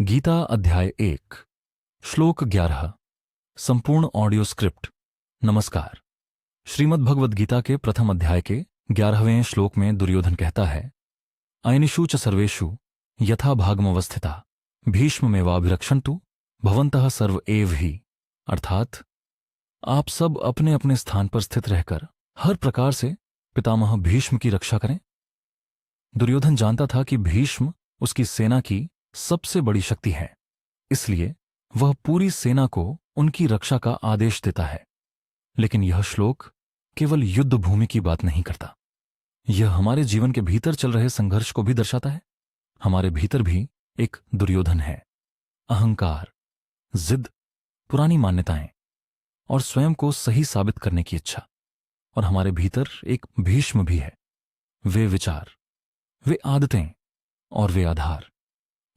गीता अध्याय 1 श्लोक 11 संपूर्ण ऑडियो स्क्रिप्ट। नमस्कार। श्रीमद् भगवद गीता के प्रथम अध्याय के 11वें श्लोक में दुर्योधन कहता है, अयनिषु च सर्वेषु यथा भागमवस्थिता भीष्ममेवाभिरक्षन्तु भवन्तः सर्व एव ही। अर्थात आप सब अपने अपने स्थान पर स्थित रहकर हर प्रकार से पितामह भीष्म की रक्षा करें। दुर्योधन जानता था कि भीष्म उसकी सेना की सबसे बड़ी शक्ति है, इसलिए वह पूरी सेना को उनकी रक्षा का आदेश देता है। लेकिन यह श्लोक केवल युद्ध भूमि की बात नहीं करता, यह हमारे जीवन के भीतर चल रहे संघर्ष को भी दर्शाता है। हमारे भीतर भी एक दुर्योधन है, अहंकार, जिद, पुरानी मान्यताएं और स्वयं को सही साबित करने की इच्छा। और हमारे भीतर एक भीष्म भी है, वे विचार, वे आदतें और वे आधार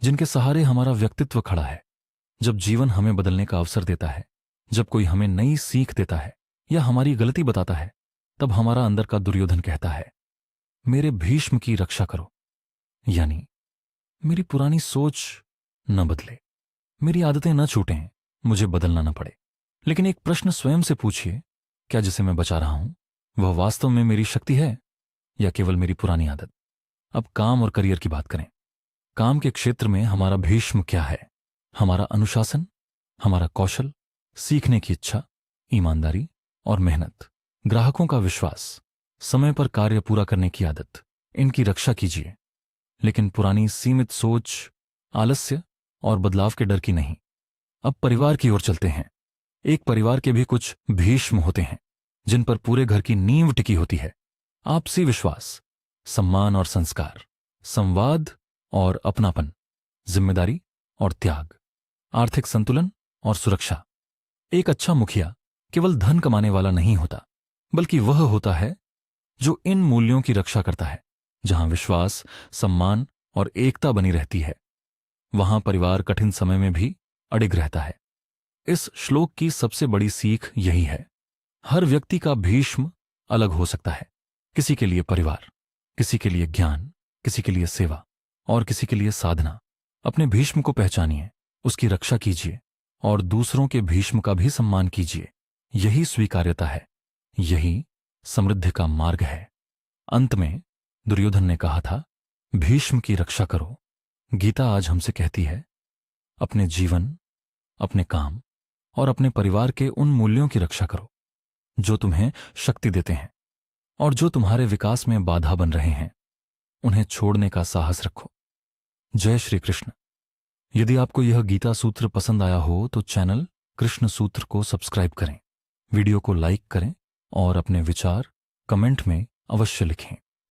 जिनके सहारे हमारा व्यक्तित्व खड़ा है। जब जीवन हमें बदलने का अवसर देता है, जब कोई हमें नई सीख देता है या हमारी गलती बताता है, तब हमारा अंदर का दुर्योधन कहता है, मेरे भीष्म की रक्षा करो। यानी मेरी पुरानी सोच न बदले, मेरी आदतें न छूटें, मुझे बदलना न पड़े। लेकिन एक प्रश्न स्वयं से पूछिए, क्या जिसे मैं बचा रहा हूं वह वास्तव में मेरी शक्ति है या केवल मेरी पुरानी आदत? अब काम और करियर की बात करें। काम के क्षेत्र में हमारा भीष्म क्या है? हमारा अनुशासन, हमारा कौशल, सीखने की इच्छा, ईमानदारी और मेहनत, ग्राहकों का विश्वास, समय पर कार्य पूरा करने की आदत, इनकी रक्षा कीजिए। लेकिन पुरानी सीमित सोच, आलस्य और बदलाव के डर की नहीं। अब परिवार की ओर चलते हैं। एक परिवार के भी कुछ भीष्म होते हैं जिन पर पूरे घर की नींव टिकी होती है। आपसी विश्वास, सम्मान और संस्कार, संवाद और अपनापन, जिम्मेदारी और त्याग, आर्थिक संतुलन और सुरक्षा। एक अच्छा मुखिया केवल धन कमाने वाला नहीं होता, बल्कि वह होता है जो इन मूल्यों की रक्षा करता है। जहां विश्वास, सम्मान और एकता बनी रहती है, वहां परिवार कठिन समय में भी अडिग रहता है। इस श्लोक की सबसे बड़ी सीख यही है, हर व्यक्ति का भीष्म अलग हो सकता है। किसी के लिए परिवार, किसी के लिए ज्ञान, किसी के लिए सेवा और किसी के लिए साधना। अपने भीष्म को पहचानिए, उसकी रक्षा कीजिए और दूसरों के भीष्म का भी सम्मान कीजिए। यही स्वीकार्यता है, यही समृद्धि का मार्ग है। अंत में दुर्योधन ने कहा था, भीष्म की रक्षा करो। गीता आज हमसे कहती है, अपने जीवन, अपने काम और अपने परिवार के उन मूल्यों की रक्षा करो जो तुम्हें शक्ति देते हैं और जो तुम्हारे विकास में बाधा बन रहे हैं। उन्हें छोड़ने का साहस रखो। जय श्री कृष्ण। यदि आपको यह गीता सूत्र पसंद आया हो तो चैनल कृष्ण सूत्र को सब्सक्राइब करें, वीडियो को लाइक करें और अपने विचार कमेंट में अवश्य लिखें।